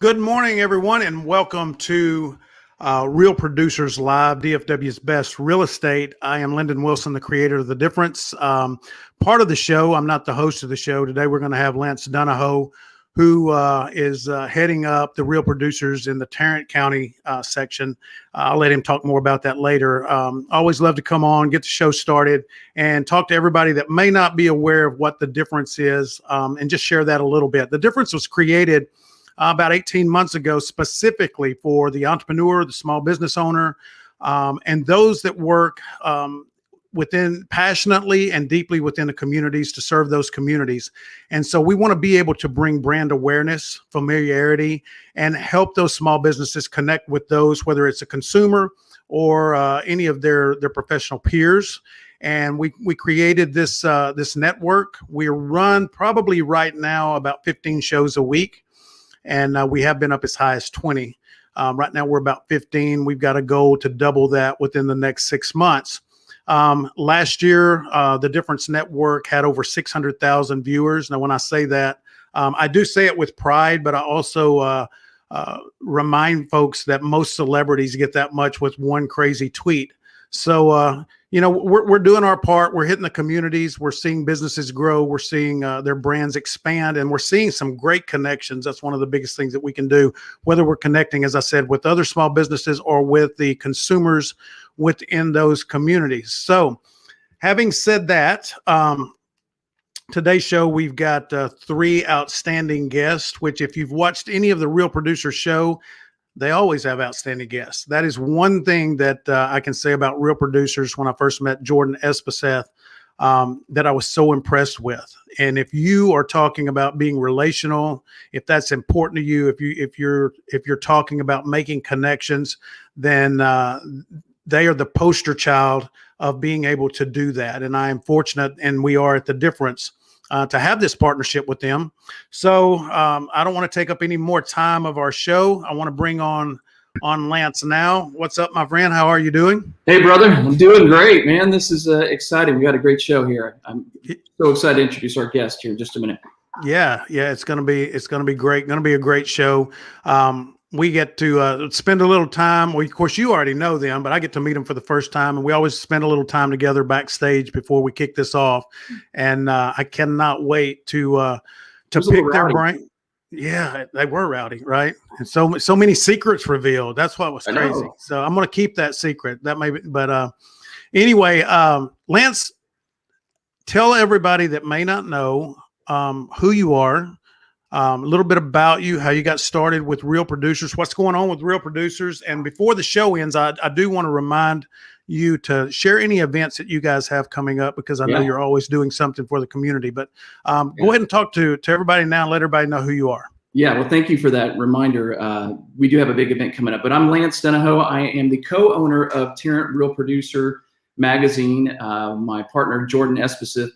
Good morning, everyone, and welcome to Real Producers Live, DFW's Best Real Estate. I am Lendon Wilson, the creator of The Difference. Part of the show, I'm not the host of the show. Today we're going to have Lance Dunahoe, who is heading up the Real Producers in the Tarrant County section. I'll let him talk more about that later. Always love to come on, get the show started, and talk to everybody that may not be aware of what The Difference is, and just share that a little bit. The Difference was created about 18 months ago, specifically for the entrepreneur, the small business owner, and those that work passionately and deeply within the communities to serve those communities. And so we want to be able to bring brand awareness, familiarity, and help those small businesses connect with those, whether it's a consumer or any of their professional peers. And we created this network. We run probably right now about 15 shows a week. And we have been up as high as 20. Right now, we're about 15. We've got a goal to double that within the next 6 months. Last year, the Difference Network had over 600,000 viewers. Now, when I say that, I do say it with pride, but I also remind folks that most celebrities get that much with one crazy tweet. So, we're doing our part. We're hitting the communities. We're seeing businesses grow. We're seeing their brands expand, and we're seeing some great connections. That's one of the biggest things that we can do, whether we're connecting, as I said, with other small businesses or with the consumers within those communities. So having said that, today's show, we've got 3 outstanding guests, which if you've watched any of the Real Producer show, they always have outstanding guests. That is one thing that I can say about Real Producers when I first met Jordan Espeseth, that I was so impressed with. And if you are talking about being relational, if that's important to you, if you're talking about making connections, then they are the poster child of being able to do that. And I am fortunate, and we are at The Difference, to have this partnership with them. So I don't want to take up any more time of our show. I want to bring on Lance now. What's up, my friend? How are you doing? Hey, brother. I'm doing great, man. This is exciting. We got a great show here. I'm so excited to introduce our guest here in just a minute. Yeah. It's going to be great. Going to be a great show. We get to spend a little time. Well, of course, you already know them, but I get to meet them for the first time. And we always spend a little time together backstage before we kick this off. And I cannot wait to pick their brain. Yeah, they were rowdy, right? And so many secrets revealed. That's what was crazy. So I'm going to keep that secret. That may be, but anyway, Lance, tell everybody that may not know who you are. A little bit about you, how you got started with Real Producers, what's going on with Real Producers. And before the show ends, I do want to remind you to share any events that you guys have coming up, because I know you're always doing something for the community. But go ahead and talk to everybody now and let everybody know who you are. Yeah, well, thank you for that reminder. We do have a big event coming up, but I'm Lance Dunahoe. I am the co-owner of Tarrant Real Producer magazine. My partner, Jordan Espeseth,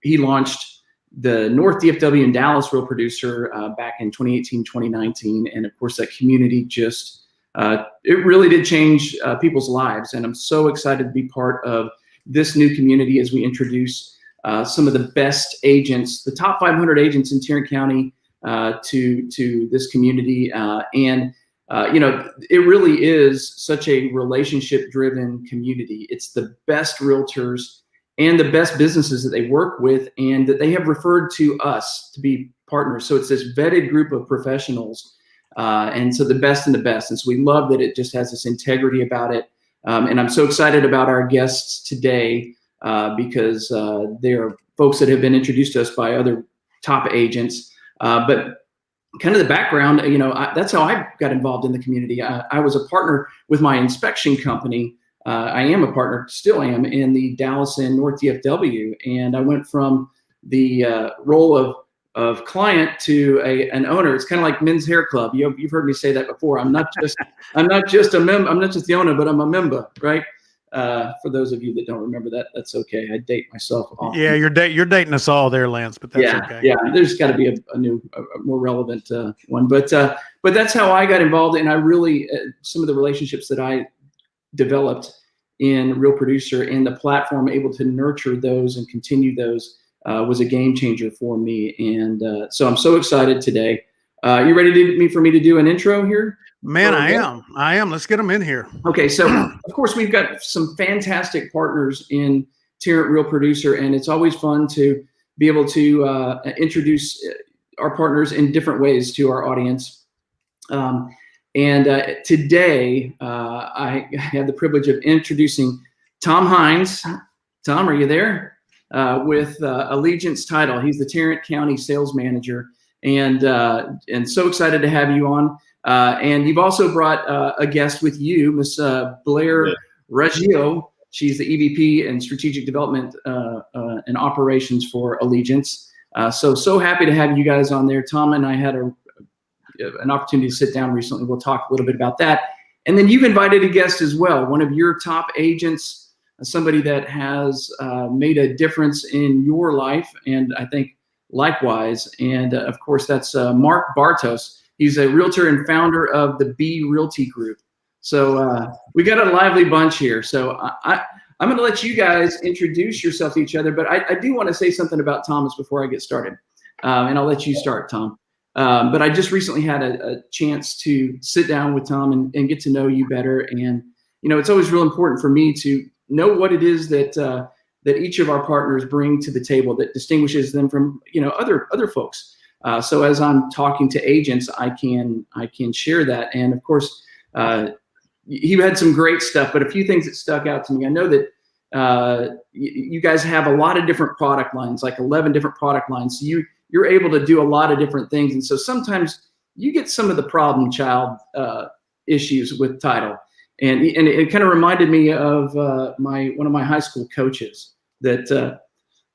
he launched the North DFW and Dallas Real Producer back in 2018, 2019. And of course, that community just, it really did change people's lives. And I'm so excited to be part of this new community as we introduce some of the best agents, the top 500 agents in Tarrant County to this community. It really is such a relationship-driven community. It's the best realtors and the best businesses that they work with and that they have referred to us to be partners. So it's this vetted group of professionals. And so the best and the best. And so we love that it just has this integrity about it. And I'm so excited about our guests today because they are folks that have been introduced to us by other top agents. But kind of the background, that's how I got involved in the community. I was a partner with my inspection company. I am a partner, still am, in the Dallas and North DFW. And I went from the role of client to an owner. It's kind of like Men's Hair Club. You've heard me say that before. I'm not just a member. I'm not just the owner, but I'm a member, right? For those of you that don't remember that, that's okay. I date myself often. Yeah, you're dating us all there, Lance. But that's okay. Yeah. There's got to be a new, more relevant one. But that's how I got involved, and I really some of the relationships that I developed in Real Producer and the platform, able to nurture those and continue those, was a game changer for me. And so I'm so excited today You ready for me to do an intro here? Man, I am. Let's get them in here. Okay, so of course we've got some fantastic partners in Tarrant Real Producer, and it's always fun to be able to introduce our partners in different ways to our audience. Today I have the privilege of introducing Tom Heinz. Tom, are you there? With Allegiant's title. He's the Tarrant County Sales Manager, and so excited to have you on. And you've also brought a guest with you, Miss Blair Raggio. She's the EVP and Strategic Development and Operations for Allegiant. So happy to have you guys on there. Tom and I had an opportunity to sit down recently. We'll talk a little bit about that. And then you've invited a guest as well, one of your top agents, somebody that has made a difference in your life, and I think likewise. And of course, that's Mark Bartos. He's a realtor and founder of the B Realty Group. So we got a lively bunch here. So I'm going to let you guys introduce yourself to each other, but I do want to say something about Thomas before I get started. And I'll let you start, Tom. But I just recently had a chance to sit down with Tom and get to know you better. And, you know, it's always real important for me to know what it is that each of our partners bring to the table that distinguishes them from, you know, other folks. So as I'm talking to agents, I can share that. And of course, you had some great stuff, but a few things that stuck out to me. I know that you guys have a lot of different product lines, like 11 different product lines. So you're able to do a lot of different things. And so sometimes you get some of the problem child issues with title. And it kind of reminded me of one of my high school coaches that,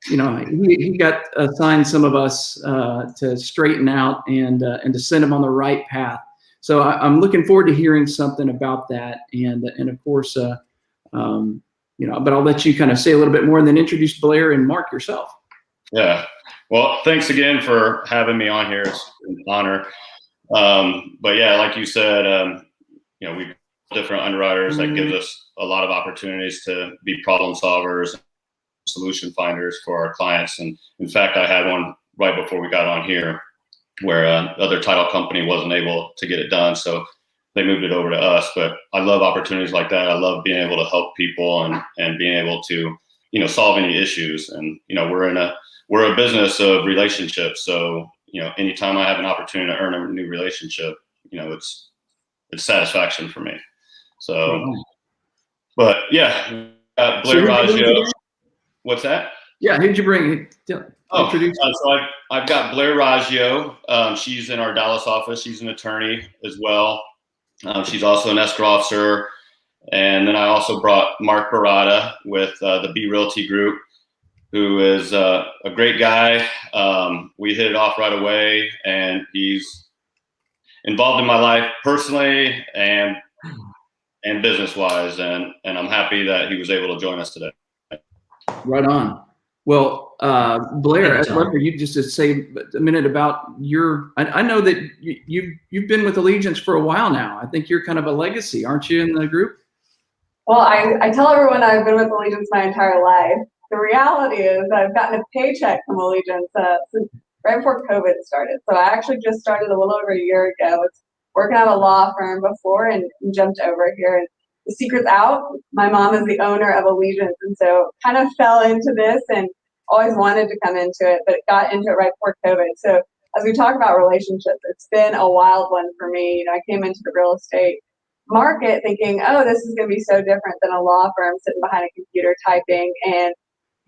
you know, he got assigned some of us to straighten out and to send him on the right path. So I'm looking forward to hearing something about that. And of course, you know, but I'll let you kind of say a little bit more and then introduce Blair and Mark yourself. Yeah. Well, thanks again for having me on here. It's an honor. But yeah, like you said, you know, we different underwriters that gives us a lot of opportunities to be problem solvers, solution finders for our clients. And in fact, I had one right before we got on here where other title company wasn't able to get it done. So they moved it over to us. But I love opportunities like that. I love being able to help people and being able to, you know, solve any issues. And, you know, we're a business of relationships. So, you know, anytime I have an opportunity to earn a new relationship, you know, it's satisfaction for me. So, but yeah, Blair Raggio. What's that? Yeah, who'd you bring? So I've got Blair Raggio. She's in our Dallas office. She's an attorney as well. She's also an escrow officer. And then I also brought Mark Barata with the B Realty Group, who is a great guy. We hit it off right away, and he's involved in my life personally and business-wise, and I'm happy that he was able to join us today. Right on. Well, Blair, I'd love for you just to say a minute about I know that you've been with Allegiant for a while now. I think you're kind of a legacy, aren't you, in the group? Well, I tell everyone I've been with Allegiant my entire life. The reality is I've gotten a paycheck from Allegiant since right before COVID started. So I actually just started a little over a year ago. I was working at a law firm before and jumped over here. And the secret's out. My mom is the owner of Allegiant, and so kind of fell into this and always wanted to come into it, but got into it right before COVID. So as we talk about relationships, it's been a wild one for me. You know, I came into the real estate market thinking, oh, this is going to be so different than a law firm sitting behind a computer typing, and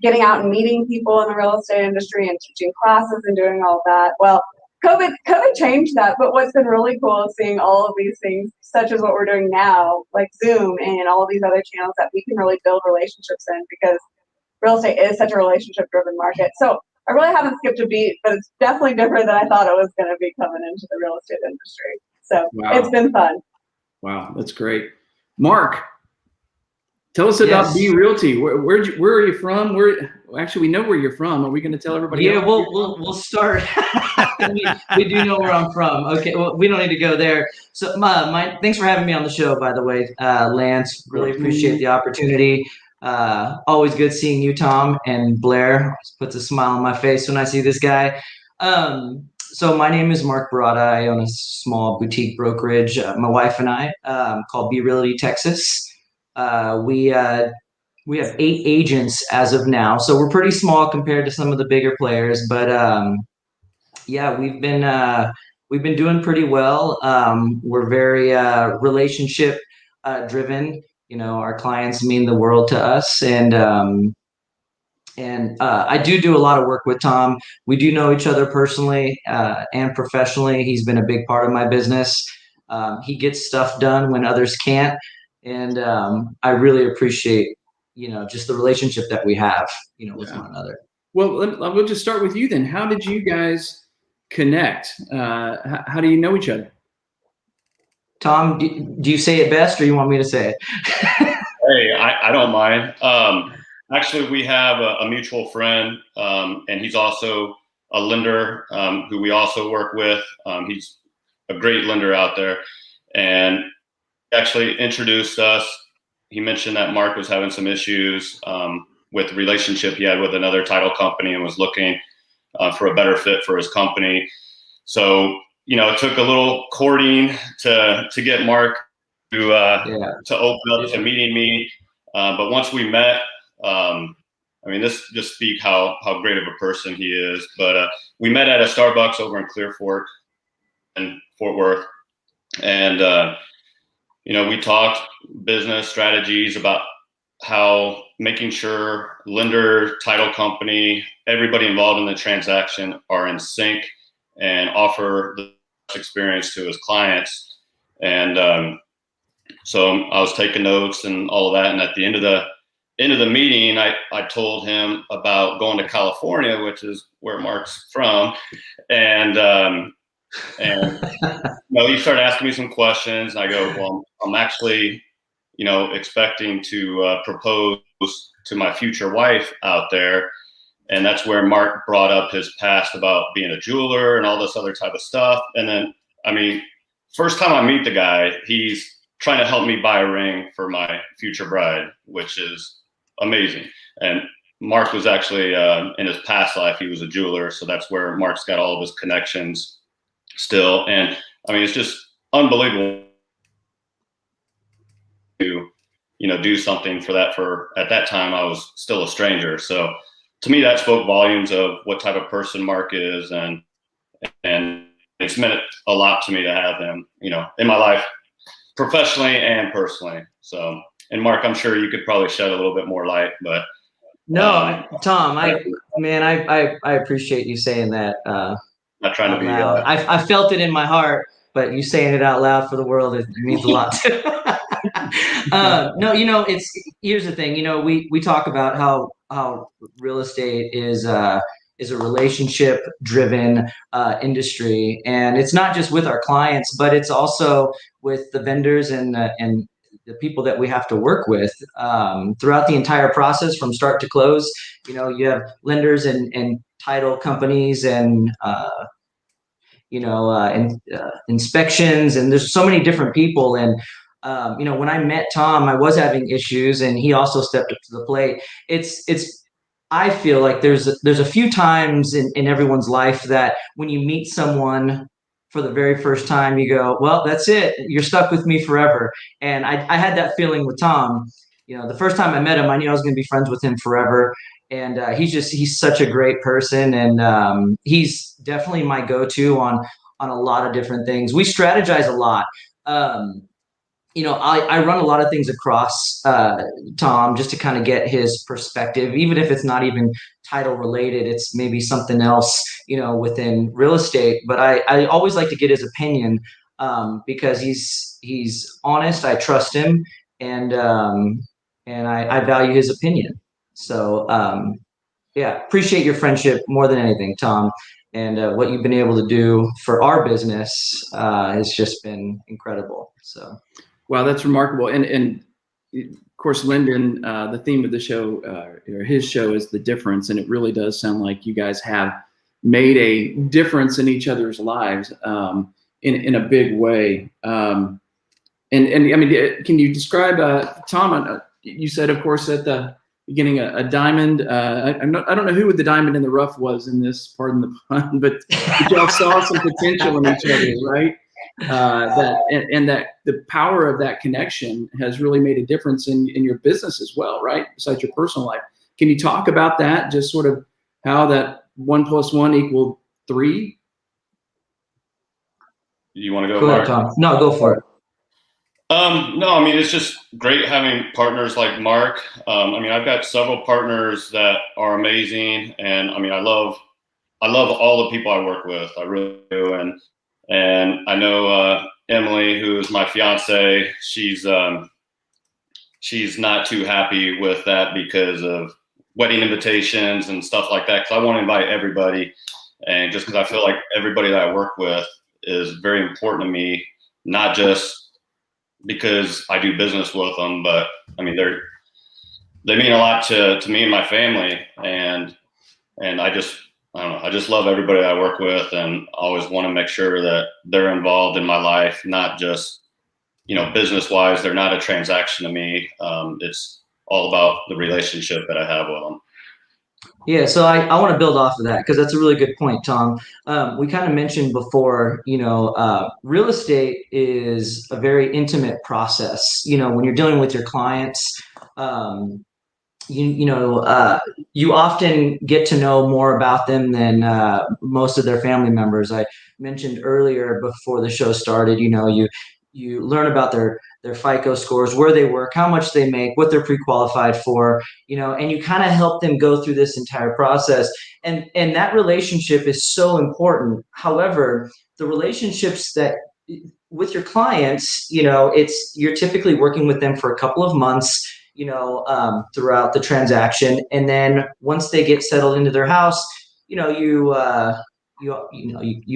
getting out and meeting people in the real estate industry and teaching classes and doing all that. Well, COVID changed that, but what's been really cool is seeing all of these things, such as what we're doing now, like Zoom and all of these other channels that we can really build relationships in, because real estate is such a relationship-driven market. So I really haven't skipped a beat, but it's definitely different than I thought it was going to be coming into the real estate industry. So It's been fun. Wow, that's great. Mark, tell us about B Realty. Where are you from? Actually, we know where you're from. Are we going to tell everybody? Yeah, we'll start. we do know where I'm from. Okay, well, we don't need to go there. So, thanks for having me on the show, by the way, Lance. Really appreciate the opportunity. Always good seeing you, Tom, and Blair. Always puts a smile on my face when I see this guy. So my name is Mark Barata. I own a small boutique brokerage. My wife and I, called B Realty Texas. We have 8 agents as of now, so we're pretty small compared to some of the bigger players. But yeah, we've been doing pretty well. We're very relationship driven. You know, our clients mean the world to us, and I do a lot of work with Tom. We do know each other personally and professionally. He's been a big part of my business. He gets stuff done when others can't, and I really appreciate, you know, just the relationship that we have, you know, with one another. Well, we'll just start with you then. How did you guys connect? How do you know each other? Tom, do you say it best, or you want me to say it? Hey, I don't mind. Actually, we have a mutual friend, and he's also a lender who we also work with. He's a great lender out there, and actually introduced us. He mentioned that Mark was having some issues with the relationship he had with another title company and was looking for a better fit for his company. So, you know, it took a little courting to get Mark to open up to meeting me. But once we met, I mean, this just speaks how great of a person he is. But we met at a Starbucks over in Clear Fork and Fort Worth. And, you know, we talked business strategies about how making sure lender, title company, everybody involved in the transaction are in sync and offer the best experience to his clients. And so I was taking notes and all of that. And at the end of the meeting, I told him about going to California, which is where Mark's from. And you know, he started asking me some questions, and I go, well, I'm actually, you know, expecting to propose to my future wife out there. And that's where Mark brought up his past about being a jeweler and all this other type of stuff. And then, I mean, first time I meet the guy, he's trying to help me buy a ring for my future bride, which is amazing. And Mark was actually in his past life, he was a jeweler. So that's where Mark's got all of his connections still. And I mean, it's just unbelievable to, you know, do something for that. For at that time, I was still a stranger. So to me, that spoke volumes of what type of person Mark is. And it's meant a lot to me to have him, you know, in my life, professionally and personally. So, and Mark, I'm sure you could probably shed a little bit more light, but. No, Tom, I appreciate you saying that. Not trying to be. I felt it in my heart, but you saying it out loud for the world, it means a lot too. No, you know, here's the thing. You know, we talk about how real estate is a relationship driven industry, and it's not just with our clients, but it's also with the vendors and the people that we have to work with throughout the entire process from start to close. You know, you have lenders and title companies and inspections, and there's so many different people. And you know, when I met Tom, I was having issues, and he also stepped up to the plate. I feel like there's a few times in everyone's life that when you meet someone for the very first time, you go, well, that's it. You're stuck with me forever. And I had that feeling with Tom. You know, the first time I met him, I knew I was going to be friends with him forever. And he's such a great person. And he's definitely my go-to on a lot of different things. We strategize a lot. You know, I run a lot of things across Tom just to kind of get his perspective, even if it's not even title related, it's maybe something else, you know, within real estate. But I always like to get his opinion because he's honest. I trust him, and I value his opinion. So yeah, appreciate your friendship more than anything, Tom. And what you've been able to do for our business has just been incredible. So. Wow, that's remarkable. And of course, Lendon, the theme of the show, or his show, is the difference. And it really does sound like you guys have made a difference in each other's lives in a big way. And I mean, can you describe, Tom, you said, of course, that getting a diamond. I don't know who the diamond in the rough was in this, pardon the pun, but y'all saw some potential in each other, right? That the power of that connection has really made a difference in your business as well, right? Besides your personal life. Can you talk about that? Just sort of how that 1 + 1 = 3? You want to go, Go ahead, Mark? Tom. No, go for it. No, I mean, it's just great having partners like Mark. I mean, I've got several partners that are amazing, and I mean, I love all the people I work with. I really do, and I know Emily, who is my fiance. She's not too happy with that because of wedding invitations and stuff like that. Because I want to invite everybody, and just because I feel like everybody that I work with is very important to me, not just because I do business with them, but I mean, they mean a lot to me and my family. And I don't know, I just love everybody I work with, and always want to make sure that they're involved in my life, not just, business wise. They're not a transaction to me. It's all about the relationship that I have with them. Yeah, so I want to build off of that because that's a really good point, Tom. We kind of mentioned before, real estate is a very intimate process. When you're dealing with your clients, you often get to know more about them than most of their family members. I mentioned earlier before the show started, you learn about their FICO scores, where they work, how much they make, what they're pre-qualified for, and you kind of help them go through this entire process. And that relationship is so important. However, the relationships that with your clients, you're typically working with them for a couple of months, throughout the transaction. And then once they get settled into their house, you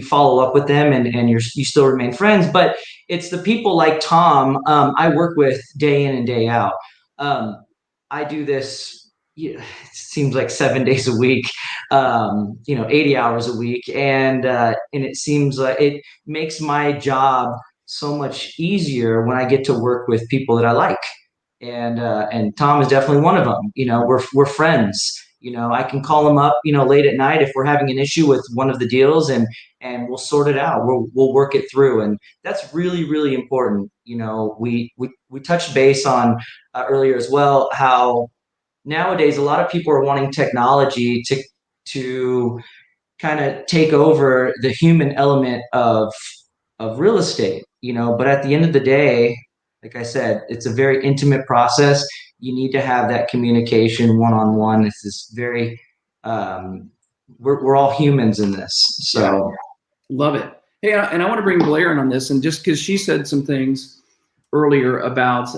follow up with them, and you still remain friends. But it's the people like Tom I work with day in and day out. I do this, it seems like 7 days a week, 80 hours a week. And it seems like it makes my job so much easier when I get to work with people that I like. And Tom is definitely one of them. We're friends. I can call him up, late at night if we're having an issue with one of the deals, and we'll sort it out. We'll work it through, and that's really, really important. We touched base on earlier as well how nowadays a lot of people are wanting technology to kind of take over the human element of real estate. But at the end of the day, like I said, it's a very intimate process. You need to have that communication one-on-one. This is very, we're all humans in this. So yeah. Love it. Hey, and I want to bring Blair in on this, and just because she said some things earlier about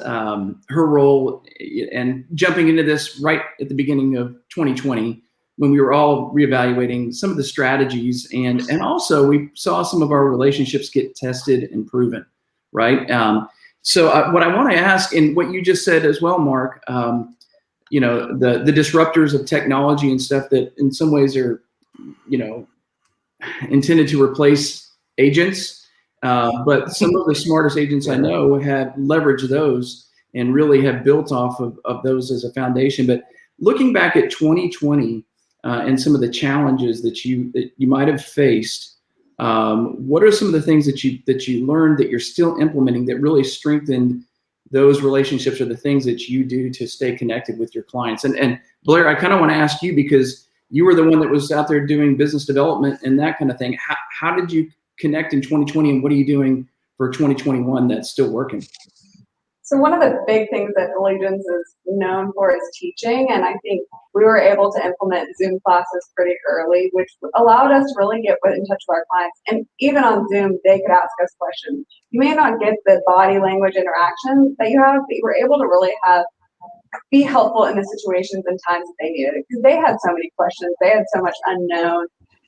her role, and jumping into this right at the beginning of 2020, when we were all reevaluating some of the strategies, and also we saw some of our relationships get tested and proven, right? So what I want to ask, and what you just said as well, Mark, the disruptors of technology and stuff that in some ways are, intended to replace agents. But some of the smartest agents I know have leveraged those and really have built off of those as a foundation. But looking back at 2020 and some of the challenges that you might have faced, what are some of the things that you learned that you're still implementing that really strengthened those relationships, or the things that you do to stay connected with your clients? And Blair, I kind of want to ask you, because you were the one that was out there doing business development and that kind of thing. How did you connect in 2020, and what are you doing for 2021 that's still working? So one of the big things that Allegiant is known for is teaching, and I think we were able to implement Zoom classes pretty early, which allowed us to really get in touch with our clients. And even on Zoom, they could ask us questions. You may not get the body language interaction that you have, but you were able to really be helpful in the situations and times that they needed it, because they had so many questions. They had so much unknown.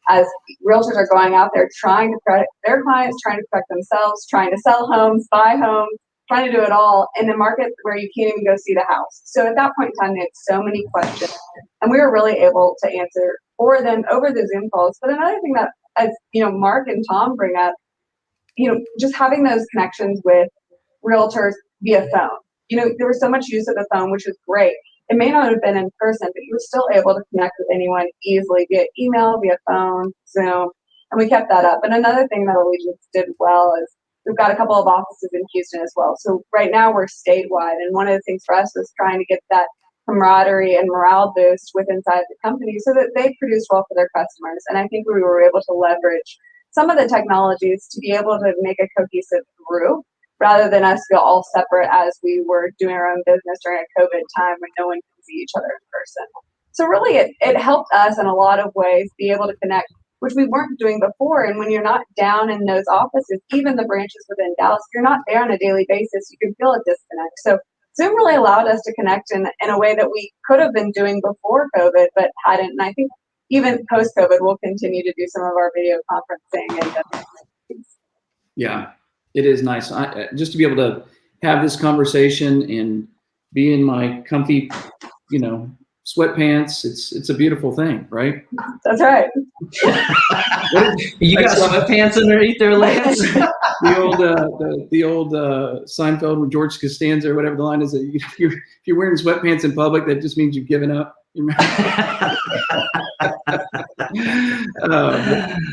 As realtors are going out there trying to protect their clients, trying to protect themselves, trying to sell homes, buy homes, trying to do it all in a market where you can't even go see the house. So at that point in time, they had so many questions, and we were really able to answer for them over the Zoom calls. But another thing that, as Mark and Tom bring up, just having those connections with realtors via phone. There was so much use of the phone, which is great. it may not have been in person, but you were still able to connect with anyone easily via email, via phone, Zoom, and we kept that up. And another thing that Allegiant did well is we've got a couple of offices in Houston as well. So right now we're statewide, and one of the things for us was trying to get that camaraderie and morale boost with inside the company so that they produce well for their customers. And I think we were able to leverage some of the technologies to be able to make a cohesive group rather than us feel all separate as we were doing our own business during a COVID time when no one could see each other in person. So really it helped us in a lot of ways be able to connect, which we weren't doing before. And when you're not down in those offices, even the branches within Dallas, if you're not there on a daily basis, you can feel a disconnect. So Zoom really allowed us to connect in a way that we could have been doing before COVID, but hadn't. And I think even post-COVID, we'll continue to do some of our video conferencing. And yeah, it is nice. Just to be able to have this conversation and be in my comfy, sweatpants. It's a beautiful thing, right? That's right. You got sweatpants underneath there, Lance? The old Seinfeld with George Costanza or whatever the line is. That if you're wearing sweatpants in public, that just means you've given up.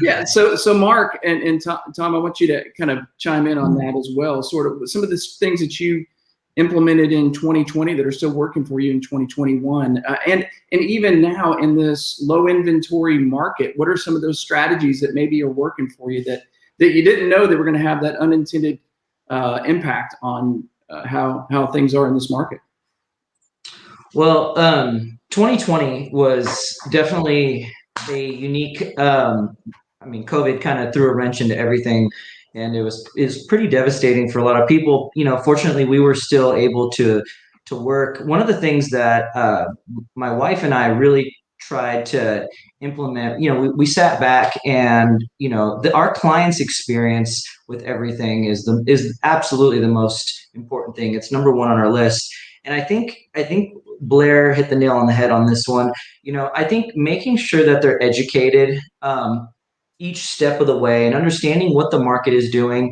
Yeah. So Mark and Tom, I want you to kind of chime in on that as well. Sort of some of the things that you implemented in 2020 that are still working for you in 2021, and even now in this low inventory market. What are some of those strategies that maybe are working for you that you didn't know that were going to have that unintended impact on how things are in this market? Well, 2020 was definitely a unique. COVID kind of threw a wrench into everything. And it was pretty devastating for a lot of people. Fortunately, we were still able to work. One of the things that my wife and I really tried to implement, we sat back and our clients' experience with everything is absolutely the most important thing. It's number one on our list. And I think Blair hit the nail on the head on this one. I think making sure that they're educated each step of the way and understanding what the market is doing.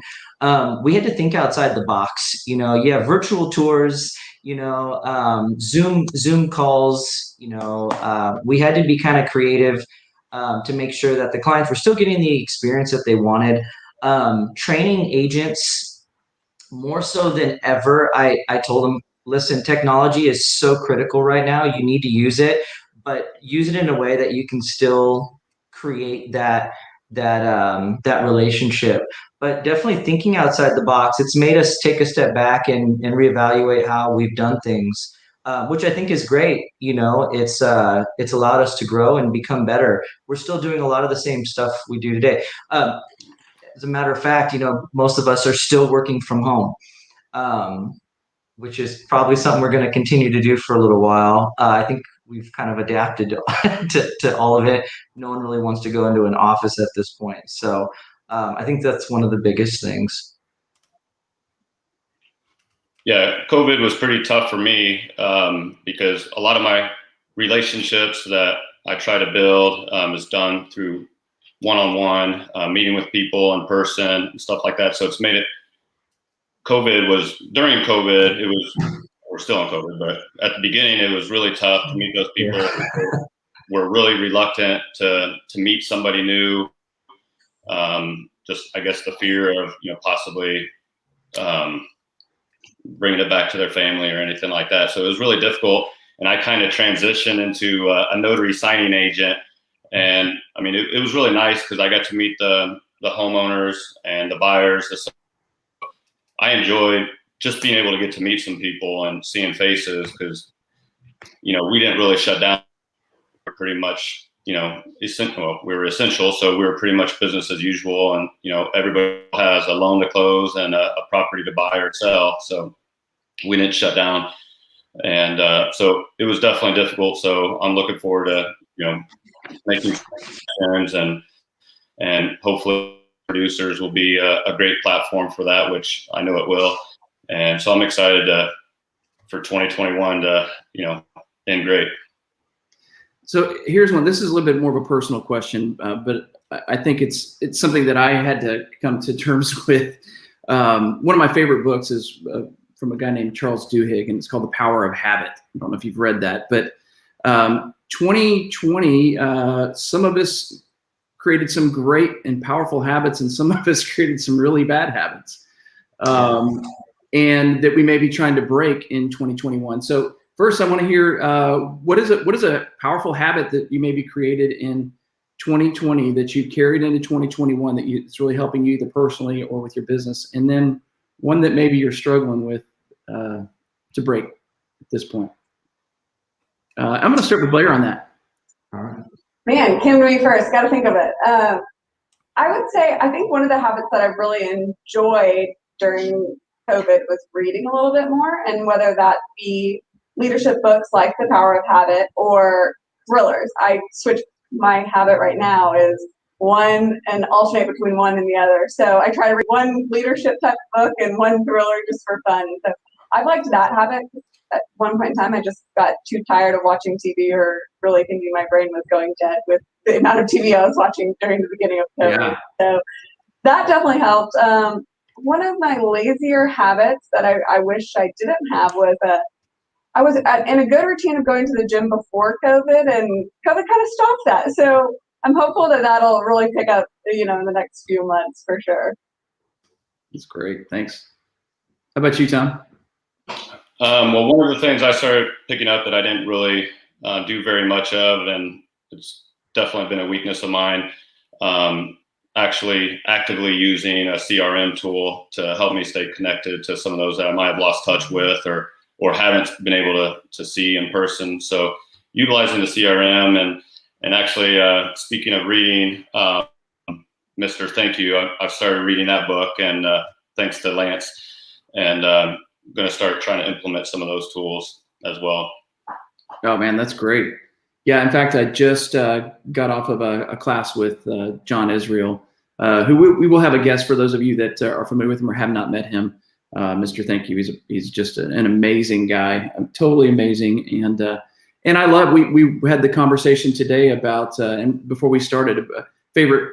We had to think outside the box. You have virtual tours, Zoom calls, we had to be kind of creative to make sure that the clients were still getting the experience that they wanted. Training agents more so than ever. I told them, listen, technology is so critical right now. You need to use it, but use it in a way that you can still create that relationship. But definitely thinking outside the box. It's made us take a step back and reevaluate how we've done things, which I think is great. It's allowed us to grow and become better. We're still doing a lot of the same stuff we do today. As a matter of fact, most of us are still working from home, which is probably something we're going to continue to do for a little while. I think we've kind of adapted to all of it. No one really wants to go into an office at this point. So I think that's one of the biggest things. Yeah, COVID was pretty tough for me because a lot of my relationships that I try to build is done through one-on-one, meeting with people in person and stuff like that. So it's made it, during COVID, we're still in COVID, but at the beginning, it was really tough to meet those people who were really reluctant to meet somebody new. Just, I guess, the fear of, possibly bringing it back to their family or anything like that. So it was really difficult. And I kind of transitioned into a notary signing agent. And I mean, it was really nice because I got to meet the homeowners and the buyers. I enjoyed just being able to get to meet some people and seeing faces because, we didn't really shut down. We're pretty much, essential. We were essential. So we were pretty much business as usual. And, everybody has a loan to close and a property to buy or sell. So we didn't shut down. And so it was definitely difficult. So I'm looking forward to, making friends and hopefully producers will be a great platform for that, which I know it will. And so I'm excited for 2021 to, end great. So here's one. This is a little bit more of a personal question, but I think it's something that I had to come to terms with. One of my favorite books is from a guy named Charles Duhigg, and it's called The Power of Habit. I don't know if you've read that, but 2020, some of us created some great and powerful habits, and some of us created some really bad habits, and that we may be trying to break in 2021. So first, I want to hear what is a powerful habit that you maybe created in 2020 that you carried into 2021 that it's really helping you either personally or with your business, and then one that maybe you're struggling with to break at this point. I'm going to start with Blair on that. All right. Man, Kim to me first. Got to think of it. I would say I think one of the habits that I've really enjoyed during COVID was reading a little bit more, and whether that be leadership books like The Power of Habit or thrillers. I switch my habit right now is one and alternate between one and the other. So I try to read one leadership type book and one thriller just for fun. So I liked that habit. At one point in time, I just got too tired of watching TV or really thinking my brain was going dead with the amount of TV I was watching during the beginning of COVID. Yeah. So that definitely helped. One of my lazier habits that I wish I didn't have was I was in a good routine of going to the gym before COVID, and COVID kind of stopped that. So I'm hopeful that that'll really pick up, in the next few months for sure. That's great. Thanks. How about you, Tom? Well, one of the things I started picking up that I didn't really do very much of, and it's definitely been a weakness of mine, actually actively using a CRM tool to help me stay connected to some of those that I might have lost touch with or haven't been able to see in person. So utilizing the CRM and actually speaking of reading, Mr. Thank You, I've started reading that book, and thanks to Lance, and I'm going to start trying to implement some of those tools as well. Oh man, that's great. Yeah, in fact, I just got off of a class with John Israel, who we will have a guest for those of you that are familiar with him or have not met him. Mr. Thank You. He's just an amazing guy, totally amazing. And I love, we had the conversation today about, and before we started, a favorite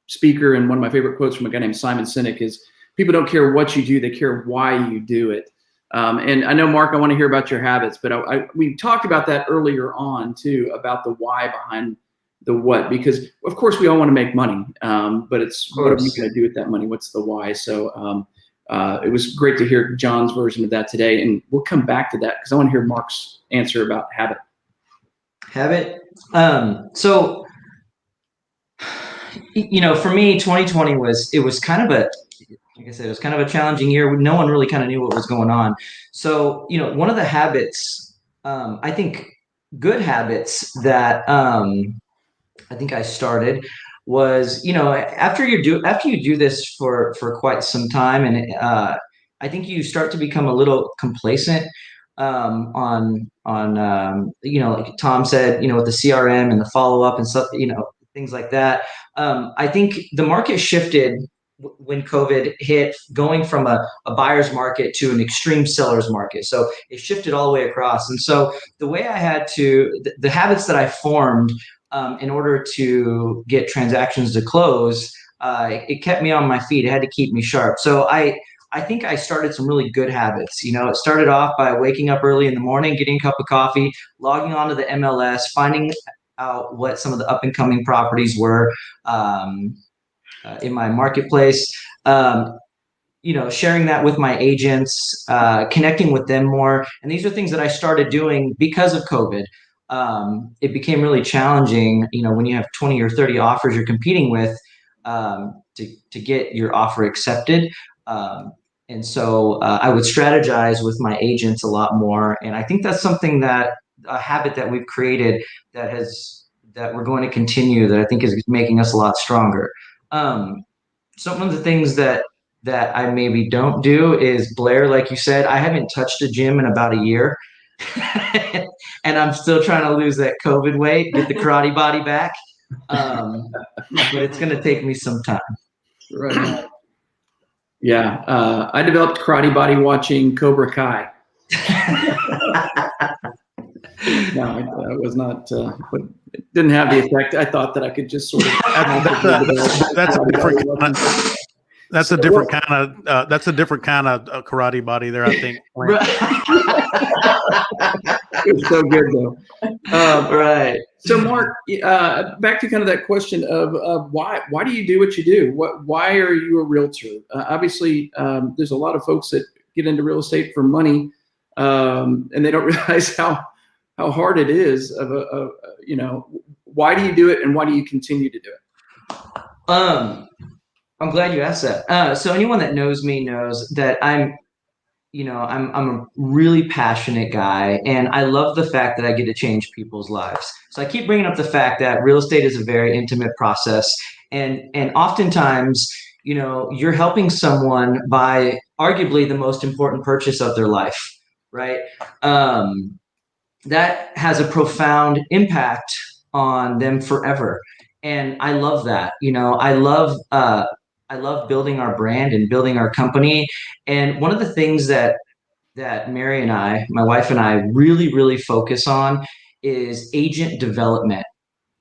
speaker and one of my favorite quotes from a guy named Simon Sinek is, people don't care what you do, they care why you do it. And I know, Mark, I want to hear about your habits, but we talked about that earlier on too, about the why behind the what, because of course we all want to make money, but it's what are we going to do with that money? What's the why? So it was great to hear John's version of that today, and we'll come back to that because I want to hear Mark's answer about habit. So, for me, 2020 was kind of like I said, it was kind of a challenging year. No one really kind of knew what was going on. So, one of the habits, I think good habits that I think I started was, after you do this for quite some time, and I think you start to become a little complacent on like Tom said, with the CRM and the follow up and stuff, things like that. I think the market shifted when COVID hit, going from a buyer's market to an extreme seller's market. So it shifted all the way across. And so the way I had to, the habits that I formed in order to get transactions to close, it kept me on my feet. It had to keep me sharp. So I think I started some really good habits. It started off by waking up early in the morning, getting a cup of coffee, logging onto the MLS, finding out what some of the up and coming properties were in my marketplace, sharing that with my agents, connecting with them more. And these are things that I started doing because of COVID. It became really challenging, when you have 20 or 30 offers you're competing with to get your offer accepted. And so I would strategize with my agents a lot more. And I think that's something a habit that we've created that we're going to continue, that I think is making us a lot stronger. Some of the things that I maybe don't do is, Blair, like you said, I haven't touched a gym in about a year. And I'm still trying to lose that COVID weight, get the karate body back. But it's going to take me some time. Right. Yeah. I developed karate body watching Cobra Kai. No, I was not, but it didn't have the effect I thought that I could just sort of. That's a different. That's a different kind of karate body there, I think. It's so good though. Right. So Mark, back to kind of that question of why do you do what you do? Why are you a realtor? Obviously, there's a lot of folks that get into real estate for money, and they don't realize how hard it is. Why do you do it, and why do you continue to do it? I'm glad you asked that. So anyone that knows me knows that I'm a really passionate guy, and I love the fact that I get to change people's lives. So I keep bringing up the fact that real estate is a very intimate process, and oftentimes, you're helping someone by arguably the most important purchase of their life, right? That has a profound impact on them forever, and I love that. I love building our brand and building our company. And one of the things that Mary and I, my wife and I, really, really focus on is agent development.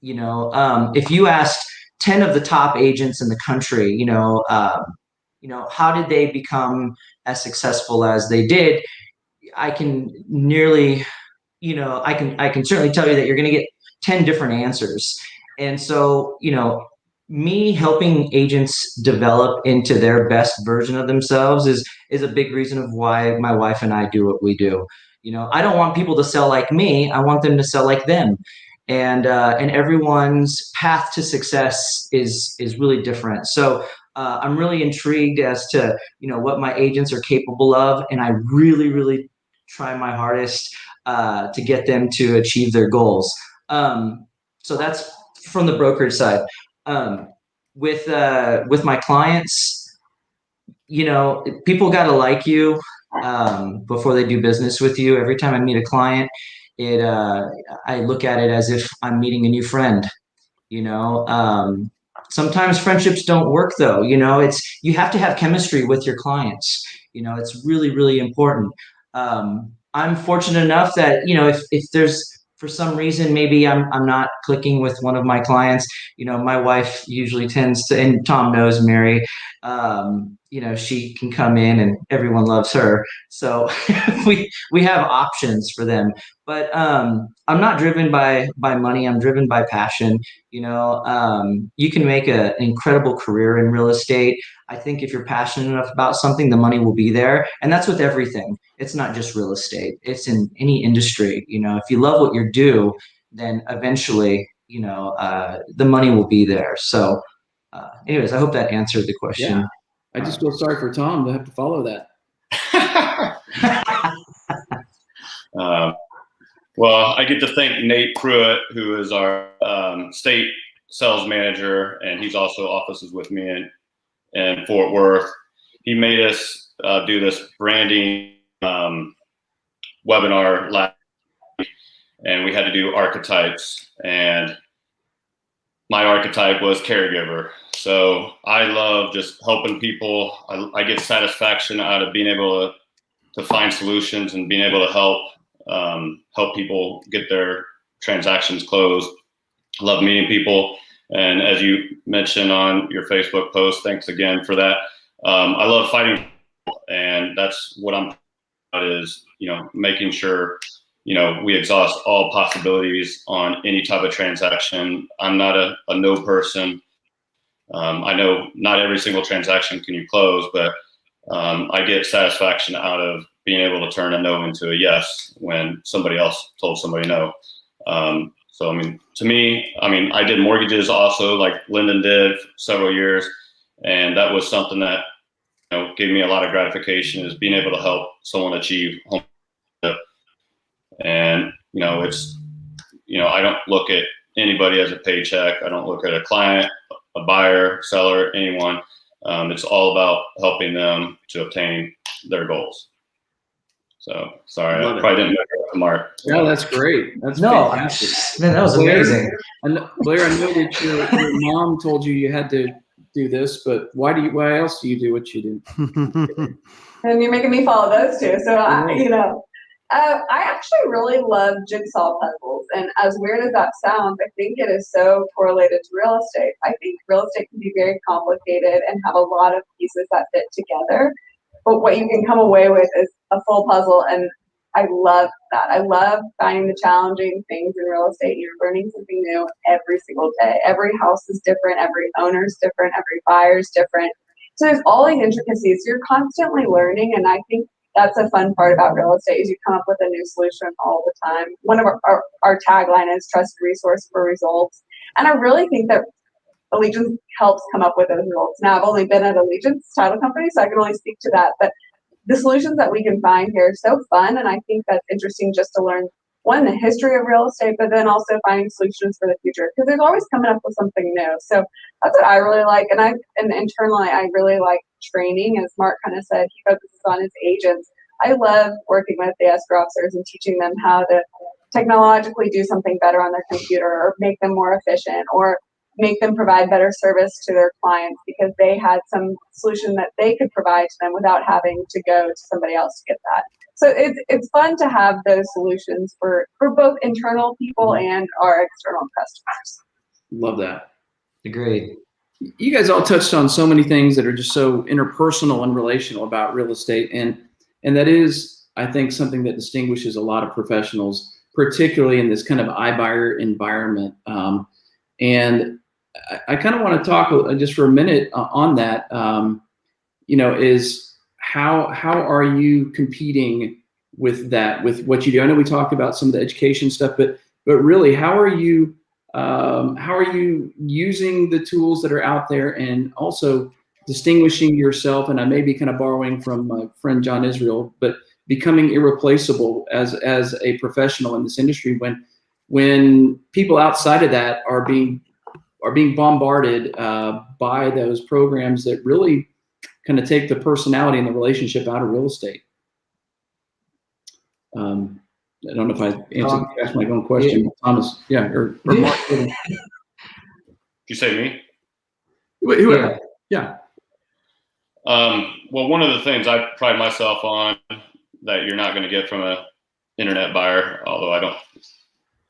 If you asked 10 of the top agents in the country, how did they become as successful as they did? I can nearly, I can certainly tell you that you're going to get 10 different answers. And so, me helping agents develop into their best version of themselves is a big reason of why my wife and I do what we do. I don't want people to sell like me. I want them to sell like them. And everyone's path to success is really different. So I'm really intrigued as to, what my agents are capable of. And I really, really try my hardest to get them to achieve their goals. So that's from the brokerage side. With my clients, people got to like you before they do business with you. Every time I meet a client, I look at it as if I'm meeting a new friend. Sometimes friendships don't work though. You have to have chemistry with your clients. It's really, really important. I'm fortunate enough that, if there's, for some reason, maybe I'm not clicking with one of my clients, my wife usually tends to, and Tom knows Mary, she can come in and everyone loves her. So we have options for them, but I'm not driven by money. I'm driven by passion. You can make an incredible career in real estate. I think if you're passionate enough about something, the money will be there. And that's with everything. It's not just real estate. It's in any industry. If you love what you do, then eventually, the money will be there. So anyways, I hope that answered the question. Yeah. I just feel sorry for Tom to have to follow that. Well, I get to thank Nate Pruitt, who is our state sales manager, and he's also offices with me in Fort Worth. He made us do this branding webinar last week, and we had to do archetypes, and my archetype was caregiver. So I love just helping people. I get satisfaction out of being able to find solutions and being able to help people get their transactions closed. I love meeting people. And as you mentioned on your Facebook post, thanks again for that. I love fighting, and that's what I'm about is, making sure, we exhaust all possibilities on any type of transaction. I'm not a no person. I know not every single transaction can you close, but I get satisfaction out of being able to turn a no into a yes when somebody else told somebody no. So, to me, I did mortgages also, like Lendon did for several years. And that was something that, gave me a lot of gratification, is being able to help someone achieve home. And, it's, I don't look at anybody as a paycheck. I don't look at a client, a buyer, seller, anyone. It's all about helping them to obtain their goals. So sorry, I probably didn't make it to Mark. No, that's great. That's fantastic. Man, that was amazing. Blair, I know that your mom told you had to do this, but why else do you do what you do? And you're making me follow those two. So I actually really love jigsaw puzzles, and as weird as that sounds, I think it is so correlated to real estate. I think real estate can be very complicated and have a lot of pieces that fit together, but what you can come away with is a full puzzle, and I love that. I love finding the challenging things in real estate. You're learning something new every single day. Every house is different, every owner is different, every buyer is different. So there's all these intricacies. You're constantly learning, and I think that's a fun part about real estate is you come up with a new solution all the time. One of our tagline is trusted resource for results. And I really think that Allegiant helps come up with those results. Now, I've only been at Allegiant's title company, so I can only speak to that. But the solutions that we can find here are so fun, and I think that's interesting just to learn, one, the history of real estate, but then also finding solutions for the future, because there's always coming up with something new. So that's what I really like. And internally, I really like training, as Mark kind of said, he focuses on his agents. I love working with the escrow officers and teaching them how to technologically do something better on their computer, or make them more efficient, or make them provide better service to their clients because they had some solution that they could provide to them without having to go to somebody else to get that. So it's fun to have those solutions for both internal people and our external customers. Love that. Agreed. You guys all touched on so many things that are just so interpersonal and relational about real estate. And that is, I think, something that distinguishes a lot of professionals, particularly in this kind of iBuyer environment. And I kind of want to talk just for a minute on that, is how are you competing with that, with what you do? I know we talked about some of the education stuff, but really, how are you using the tools that are out there and also distinguishing yourself? And I may be kind of borrowing from my friend John Israel, but becoming irreplaceable as a professional in this industry when people outside of that are being bombarded by those programs that really kind of take the personality and the relationship out of real estate. I don't know if I asked my own question, Thomas. Yeah, or Mark. Did you say me? Whoever. Yeah. Well, one of the things I pride myself on that you're not going to get from a internet buyer, although I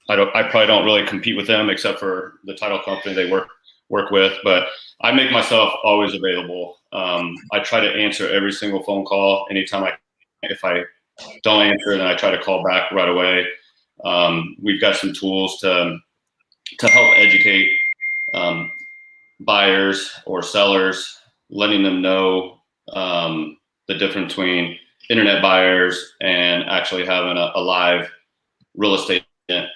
probably don't really compete with them except for the title company they work with, but I make myself always available. I try to answer every single phone call anytime if I don't answer, then I try to call back right away. We've got some tools to help educate buyers or sellers, letting them know the difference between internet buyers and actually having a live real estate agent,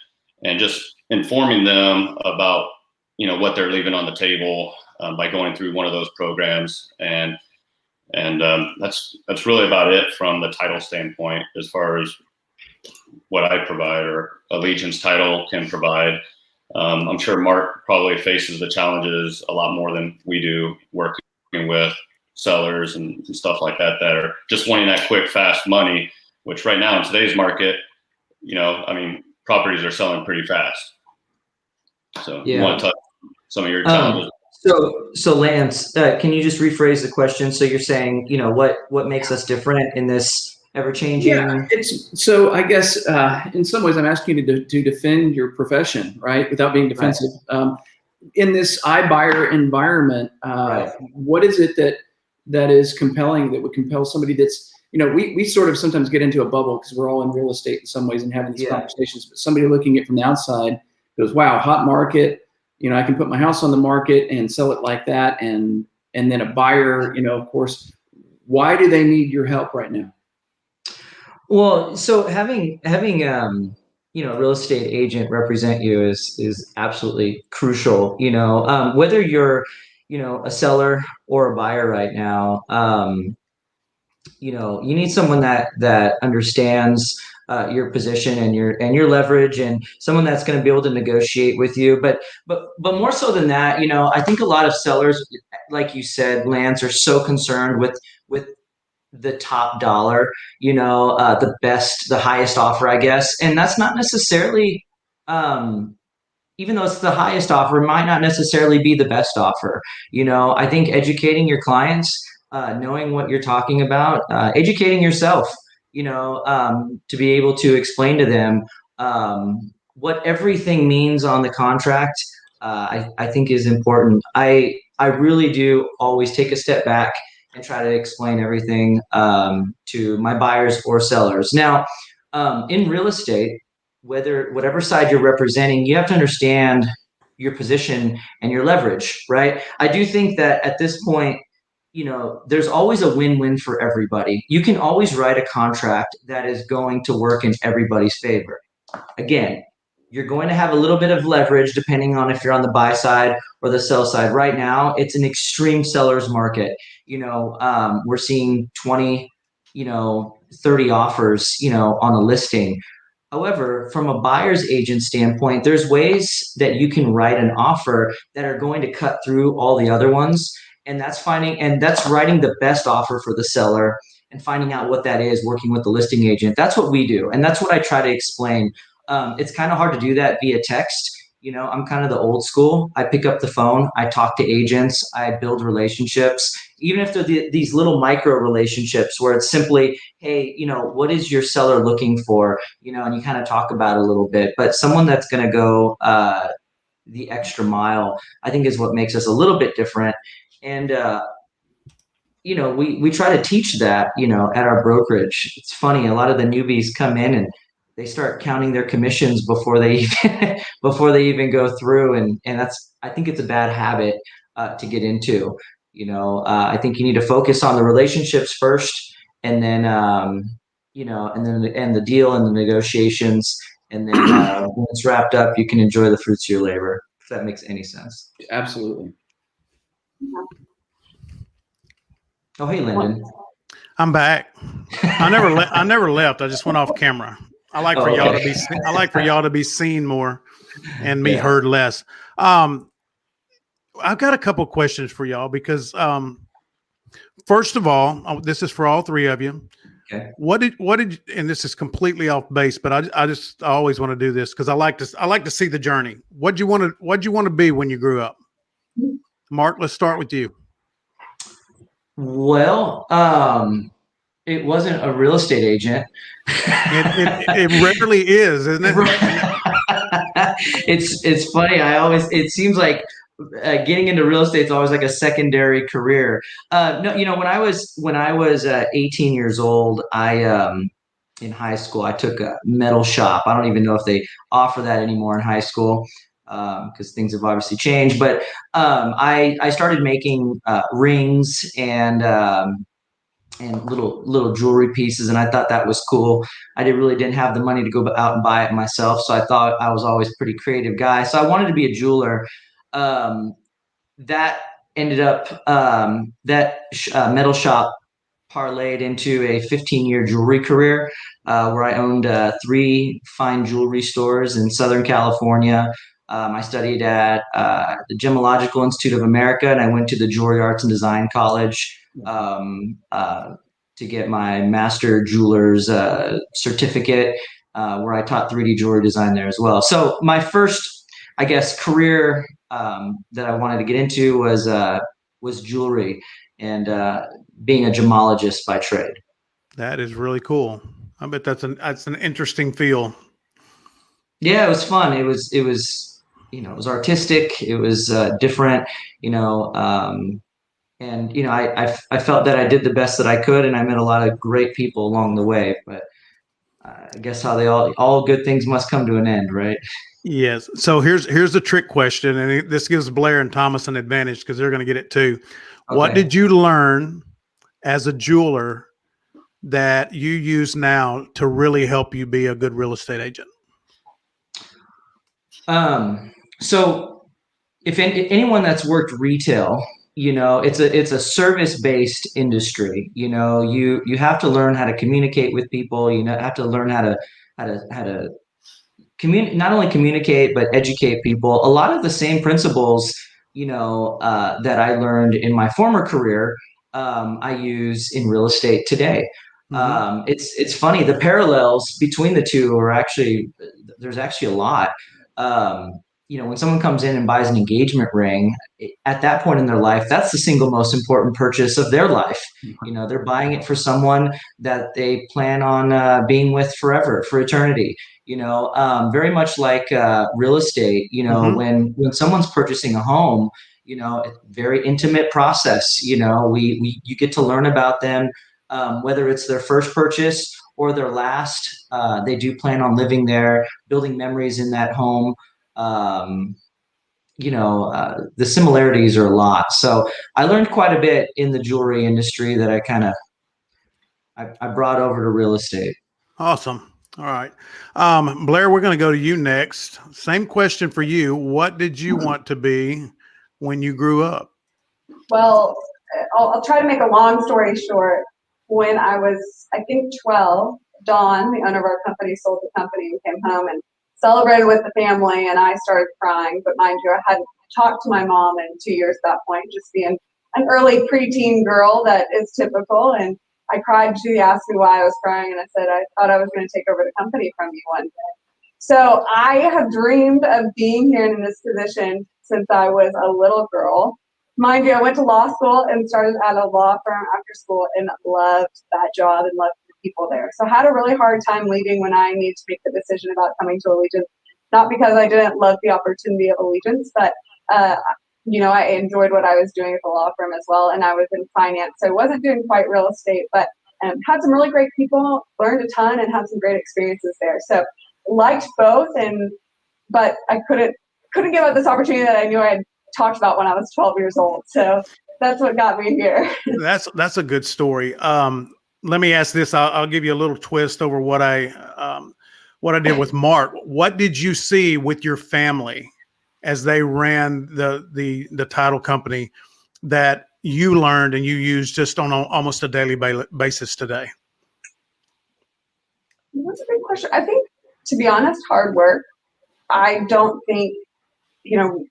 and just informing them about what they're leaving on the table by going through one of those programs. And that's really about it from the title standpoint, as far as what I provide or Allegiant's title can provide. I'm sure Mark probably faces the challenges a lot more than we do, working with sellers and stuff like that are just wanting that quick, fast money, which right now in today's market, properties are selling pretty fast. So you want to touch some of your challenges? So Lance, can you just rephrase the question? So you're saying, what makes us different in this ever-changing? Yeah, so I guess in some ways I'm asking you to defend your profession, right, without being defensive. Right. In this iBuyer environment, right. What is it that is compelling, that would compel somebody that's, we sort of sometimes get into a bubble because we're all in real estate in some ways and having these conversations, but somebody looking at it from the outside goes, wow, hot market. I can put my house on the market and sell it like that. And then a buyer, of course, why do they need your help right now? Well, so having a real estate agent represent you is absolutely crucial. Whether you're, a seller or a buyer right now, you need someone that understands your position and your leverage, and someone that's going to be able to negotiate with you. But more so than that, I think a lot of sellers, like you said, Lance, are so concerned with the top dollar, the highest offer, I guess. And that's not necessarily, even though it's the highest offer, it might not necessarily be the best offer. I think educating your clients, knowing what you're talking about, educating yourself, to be able to explain to them what everything means on the contract. I think is important. I really do always take a step back and try to explain everything to my buyers or sellers. Now, in real estate, whatever side you're representing, you have to understand your position and your leverage, right? I do think that at this point, there's always a win-win for everybody. You can always write a contract that is going to work in everybody's favor. Again, you're going to have a little bit of leverage depending on if you're on the buy side or the sell side. Right now, it's an extreme seller's market. We're seeing 20, 30 offers, on a listing. However, from a buyer's agent standpoint, there's ways that you can write an offer that are going to cut through all the other ones. And that's writing the best offer for the seller and finding out what that is, working with the listing agent. That's what we do. And that's what I try to explain. It's kind of hard to do that via text. I'm kind of the old school. I pick up the phone, I talk to agents, I build relationships, even if they're these little micro relationships where it's simply, hey, what is your seller looking for? And you kind of talk about it a little bit, but someone that's going to go the extra mile, I think is what makes us a little bit different. And, we try to teach that, at our brokerage. It's funny. A lot of the newbies come in and they start counting their commissions before they even go through. And I think it's a bad habit to get into. I think you need to focus on the relationships first, and then, and the deal and the negotiations. And then when it's wrapped up, you can enjoy the fruits of your labor, if that makes any sense. Absolutely. Oh, hey, Lendon. I'm back. I never left. I just went off camera. I like for y'all to be seen more and me heard less. I've got a couple questions for y'all because first of all, this is for all three of you. Okay. What did and this is completely off base, but I always want to do this because I like to see the journey. What'd you want to be when you grew up? Mark, let's start with you. Well, it wasn't a real estate agent. It rarely is, isn't it? It's funny. It seems like getting into real estate is always like a secondary career. No, when I was 18 years old, in high school, I took a metal shop. I don't even know if they offer that anymore in high school, because things have obviously changed. But I started making rings and little jewelry pieces, and I thought that was cool. I really didn't have the money to go out and buy it myself, so I thought I was always a pretty creative guy. So I wanted to be a jeweler. That ended up metal shop parlayed into a 15-year jewelry career, where I owned 3 fine jewelry stores in Southern California. I studied at the Gemological Institute of America, and I went to the Jewelry Arts and Design College to get my master jeweler's certificate, where I taught 3D jewelry design there as well. So my first, I guess, career that I wanted to get into was jewelry and being a gemologist by trade. That is really cool. I bet that's an interesting feel. Yeah, it was fun. It was it was artistic. It was different. And I felt that I did the best that I could, and I met a lot of great people along the way. But I guess how all good things must come to an end, right? Yes. So here's the trick question, and this gives Blair and Thomas an advantage because they're going to get it too. Okay. What did you learn as a jeweler that you use now to really help you be a good real estate agent? So if anyone that's worked retail, it's a service-based industry. You have to learn how to communicate with people. You have to learn how to not only communicate, but educate people. A lot of the same principles, that I learned in my former career, I use in real estate today. Mm-hmm. It's funny. The parallels between the two there's actually a lot. when someone comes in and buys an engagement ring, at that point in their life, that's the single most important purchase of their life. They're buying it for someone that they plan on being with forever, for eternity. Very much like real estate. When someone's purchasing a home, a very intimate process. You get to learn about them, whether it's their first purchase or their last. They do plan on living there, building memories in that home. The similarities are a lot. So I learned quite a bit in the jewelry industry that I brought over to real estate. Awesome. All right. Blair, we're going to go to you next. Same question for you. What did you want to be when you grew up? Well, I'll try to make a long story short. When I was, I think, 12, Dawn, the owner of our company, sold the company and came home and celebrated with the family, and I started crying. But mind you, I hadn't talked to my mom in 2 years at that point, just being an early preteen girl that is typical. And I cried. She asked me why I was crying, and I said I thought I was going to take over the company from you one day. So I have dreamed of being here in this position since I was a little girl. Mind you, I went to law school and started at a law firm after school and loved that job and loved the people there. So I had a really hard time leaving when I needed to make the decision about coming to Allegiant. Not because I didn't love the opportunity of Allegiant, but I enjoyed what I was doing at the law firm as well, and I was in finance, so I wasn't doing quite real estate, but had some really great people, learned a ton, and had some great experiences there. So liked both, but I couldn't give up this opportunity that I knew I had talked about when I was 12 years old. So that's what got me here. That's a good story. Let me ask this. I'll give you a little twist over what I did with Mark. What did you see with your family as they ran the title company that you learned and you use just on almost a daily basis today? That's a good question. I think, to be honest, hard work. I don't think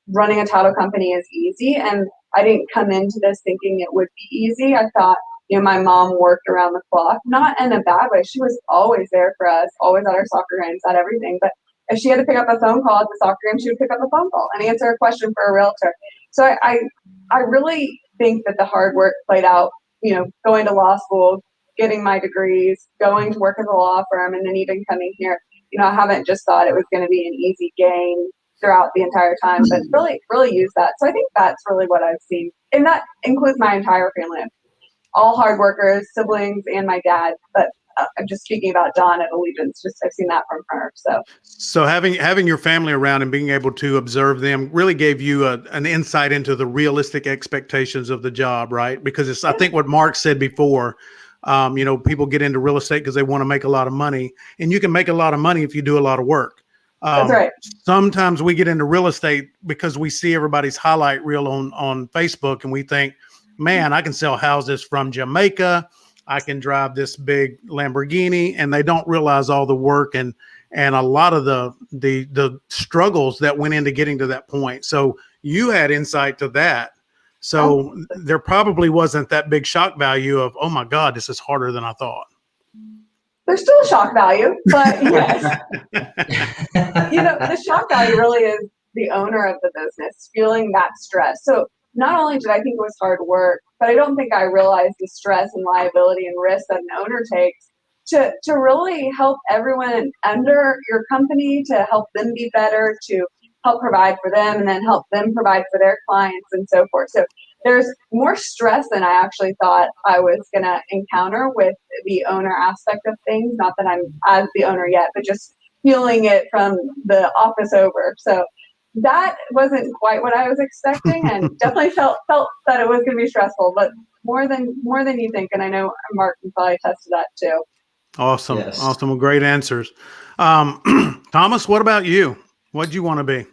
running a title company is easy, and I didn't come into this thinking it would be easy. I thought, my mom worked around the clock, not in a bad way. She was always there for us, always at our soccer games, at everything. But if she had to pick up a phone call at the soccer game, she would pick up a phone call and answer a question for a realtor. So I really think that the hard work played out, going to law school, getting my degrees, going to work at a law firm, and then even coming here. I haven't just thought it was going to be an easy game throughout the entire time, but really use that. So I think that's really what I've seen. And that includes my entire family. All hard workers, siblings, and my dad. But I'm just speaking about Dawn at Allegiant. Just I've seen that from her. So having your family around and being able to observe them really gave you an insight into the realistic expectations of the job, right? Because I think what Mark said before, people get into real estate because they want to make a lot of money, and you can make a lot of money if you do a lot of work. That's right. Sometimes we get into real estate because we see everybody's highlight reel on Facebook, and we think, man, I can sell houses from Jamaica. I can drive this big Lamborghini, and they don't realize all the work and a lot of the struggles that went into getting to that point. So you had insight to that. So there probably wasn't that big shock value of, oh my God, this is harder than I thought. There's still a shock value, but yes. The shock value really is the owner of the business feeling that stress. So not only did I think it was hard work, but I don't think I realized the stress and liability and risk that an owner takes to really help everyone under your company, to help them be better, to help provide for them, and then help them provide for their clients and so forth. So there's more stress than I actually thought I was going to encounter with the owner aspect of things. Not that I'm as the owner yet, but just feeling it from the office over. So that wasn't quite what I was expecting, and definitely felt that it was going to be stressful, but more than you think. And I know Mark can probably attest to that too. Awesome. Yes. Awesome. Well, great answers. Thomas, what about you? What did you want to be?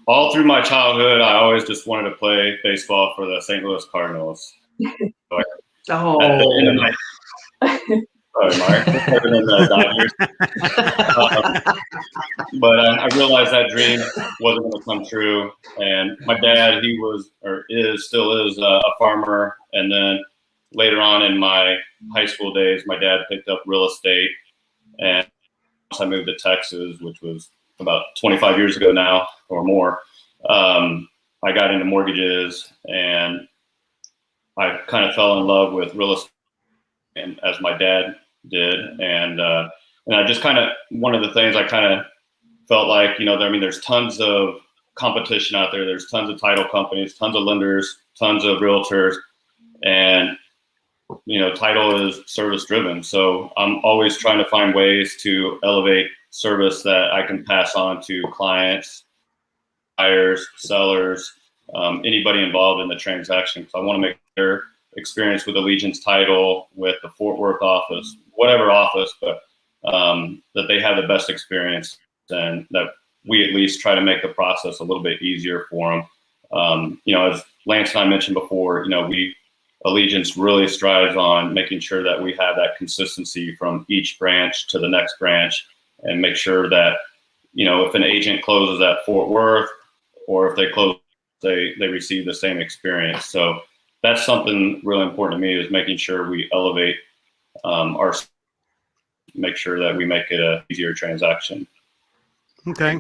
All through my childhood, I always just wanted to play baseball for the St. Louis Cardinals. Oh. At the end of my sorry, Mark. But I realized that dream wasn't going to come true. And my dad, he was, or still is a farmer. And then later on in my high school days, my dad picked up real estate. And I moved to Texas, which was about 25 years ago now or more. I got into mortgages, and I kind of fell in love with real estate, and as my dad did. And I just kind of, one of the things I kind of felt like, there's tons of competition out there. There's tons of title companies, tons of lenders, tons of realtors, and title is service driven. So I'm always trying to find ways to elevate service that I can pass on to clients, buyers, sellers, anybody involved in the transaction. So I want to make their experience with Allegiant's title, with the Fort Worth office, whatever office, but that they have the best experience, and that we at least try to make the process a little bit easier for them. As Lance and I mentioned before, Allegiance really strives on making sure that we have that consistency from each branch to the next branch, and make sure that, if an agent closes at Fort Worth, or if they close, they receive the same experience. So that's something really important to me, is making sure we elevate make sure that we make it a easier transaction. Okay.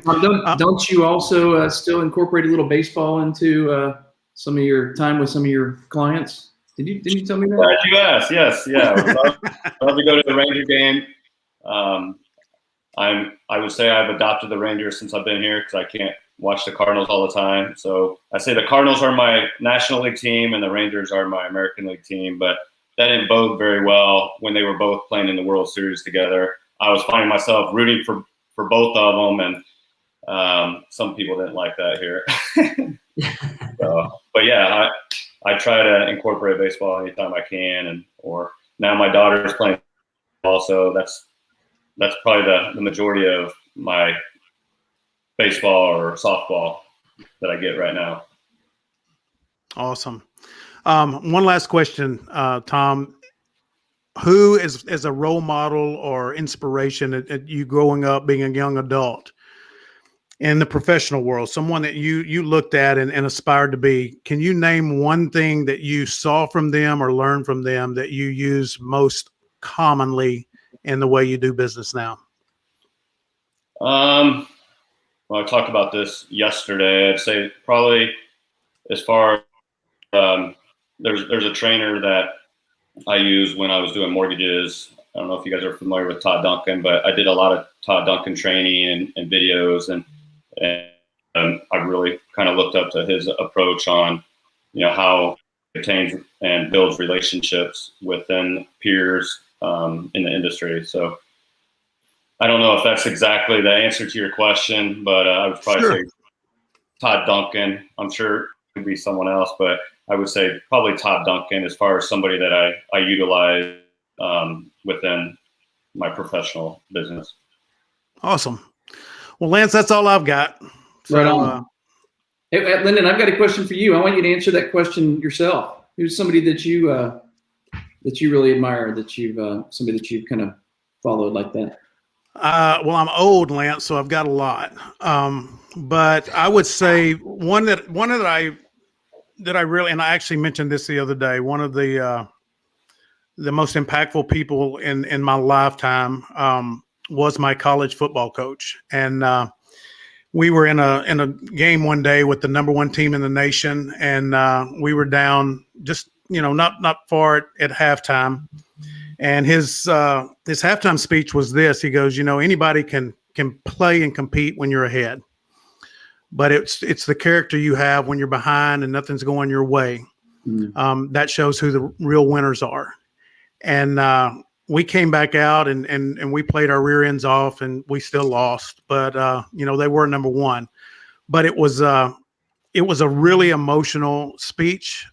Don't you also still incorporate a little baseball into some of your time with some of your clients? Didn't you tell me that? Glad you asked. Yes, yeah. I love to go to the Ranger game. I would say I've adopted the Rangers since I've been here, because I can't watch the Cardinals all the time. So I say the Cardinals are my National League team and the Rangers are my American League team. But that didn't bode very well when they were both playing in the World Series together. I was finding myself rooting for both of them, and some people didn't like that here. But yeah, I try to incorporate baseball anytime I can, or now my daughter's playing also. That's probably the majority of my baseball or softball that I get right now. Awesome. One last question, Tom. Who is a role model or inspiration at you growing up, being a young adult in the professional world? Someone that you looked at and aspired to be. Can you name one thing that you saw from them or learned from them that you use most commonly in the way you do business now? Well, I talked about this yesterday. I'd say probably, as far there's a trainer that I used when I was doing mortgages. I don't know if you guys are familiar with Todd Duncan, but I did a lot of Todd Duncan training and videos, and I really kind of looked up to his approach on, how he obtains and builds relationships within peers in the industry. So I don't know if that's exactly the answer to your question, but I would probably say Todd Duncan. I'm sure it could be someone else, but I would say probably Todd Duncan, as far as somebody that I utilize within my professional business. Awesome. Well, Lance, that's all I've got. So, right on. Hey, Lendon, I've got a question for you. I want you to answer that question yourself. Who's somebody that you really admire, somebody that you've kind of followed like that? Well, I'm old, Lance, so I've got a lot. But I would say one that I really, and I actually mentioned this the other day, one of the most impactful people in my lifetime was my college football coach. And we were in a game one day with the number one team in the nation, and we were down just, not far at halftime. And his halftime speech was this. He goes, anybody can play and compete when you're ahead, but it's the character you have when you're behind and nothing's going your way. That shows who the real winners are. And we came back out and we played our rear ends off, and we still lost, but they were number one. But it was a really emotional speech.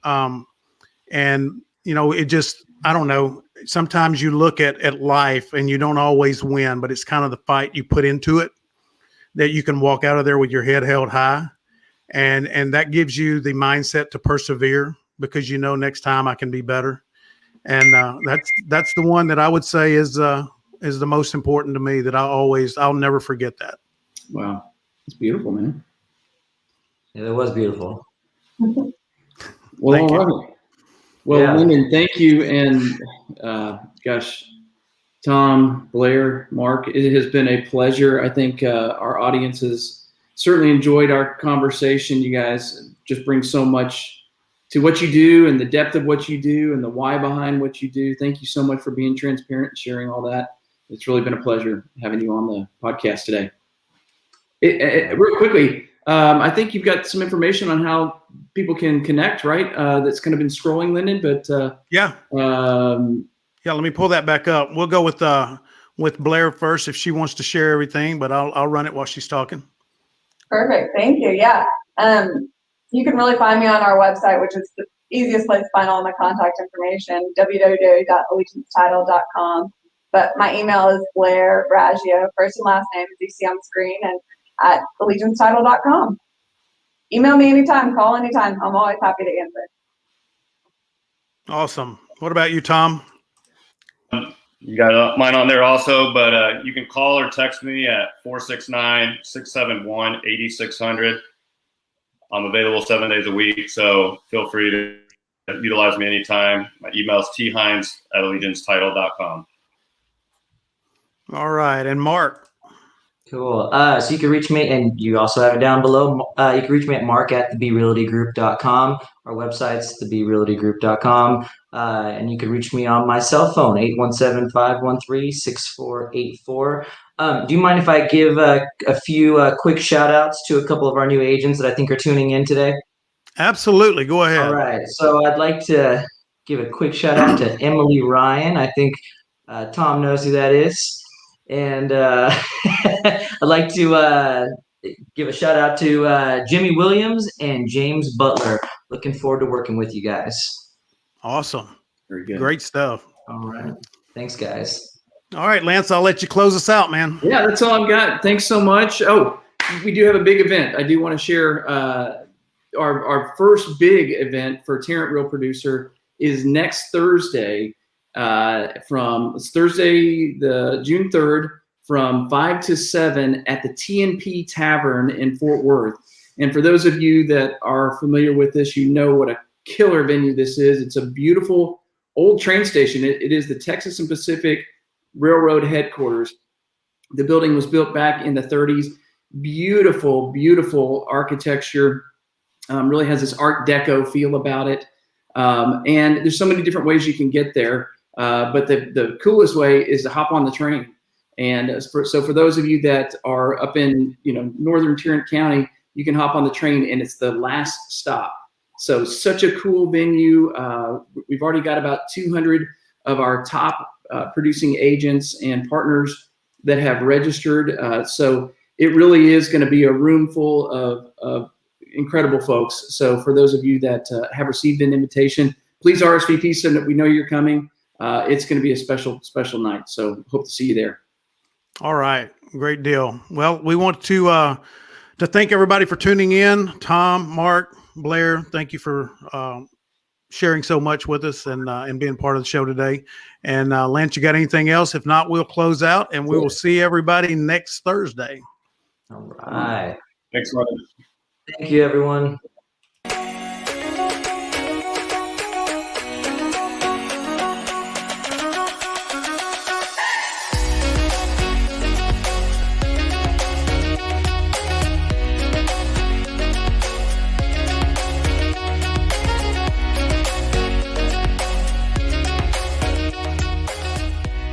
And it just, I don't know, sometimes you look at life and you don't always win, but it's kind of the fight you put into it that you can walk out of there with your head held high. And that gives you the mindset to persevere, because next time I can be better. And that's the one that I would say is the most important to me, that I'll never forget that. Wow. It's beautiful, man. Yeah, that was beautiful. Well, Thank you. all right. Well, Lendon, thank you. And gosh, Tom, Blair, Mark, it has been a pleasure. I think our audience has certainly enjoyed our conversation. You guys just bring so much to what you do and the depth of what you do and the why behind what you do. Thank you so much for being transparent and sharing all that. It's really been a pleasure having you on the podcast today. Real quickly, I think you've got some information on how people can connect, right? That's kind of been scrolling, Lendon, but Yeah, let me pull that back up. We'll go with Blair first if she wants to share everything, but I'll run it while she's talking. Perfect. Thank you. Yeah. You can really find me on our website, which is the easiest place to find all my contact information, www.allegiantstitle.com. But my email is Blair Raggio, first and last name, as you see on the screen, and at allegiantstitle.com. Email me anytime, call anytime. I'm always happy to answer. Awesome. What about you, Tom? You got mine on there also, but you can call or text me at 469-671-8600. I'm available 7 days a week, so feel free to utilize me anytime. My email is theinz@allegiantstitle.com. All right, and Mark. Cool. So you can reach me, and you also have it down below. You can reach me at mark@theberealtygroup.com. Our website's theberealtygroup.com. And you can reach me on my cell phone, 817-513-6484. Do you mind if I give a few quick shout outs to a couple of our new agents that I think are tuning in today? Absolutely. Go ahead. All right. So I'd like to give a quick shout out to Emily Ryan. I think Tom knows who that is. And I'd like to give a shout out to Jimmy Williams and James Butler. Looking forward to working with you guys. Awesome. Very good. Great stuff. All right. Thanks, guys. All right, Lance, I'll let you close us out, man. Yeah, that's all I've got. Thanks so much. Oh, we do have a big event. I do want to share our first big event for Tarrant Real Producer is next Thursday. It's Thursday, the June 3rd, from 5 to 7 at the TNP Tavern in Fort Worth. And for those of you that are familiar with this, you know what a killer venue this is. It's a beautiful old train station. It is the Texas and Pacific Railroad headquarters. The building was built back in the 30s. Beautiful, beautiful architecture. Really has this Art Deco feel about it. And there's so many different ways you can get there. But the coolest way is to hop on the train. And so for those of you that are up in northern Tarrant County, you can hop on the train and it's the last stop. So such a cool venue. We've already got about 200 of our top producing agents and partners that have registered. So it really is going to be a room full of incredible folks. So for those of you that have received an invitation, please RSVP so that we know you're coming. It's going to be a special, special night. So hope to see you there. All right. Great deal. Well, we want to thank everybody for tuning in. Tom, Mark, Blair, thank you for sharing so much with us and being part of the show today. And Lance, you got anything else? If not, we'll close out and we will see everybody next Thursday. All right. Thanks, Ryan. Thank you, everyone.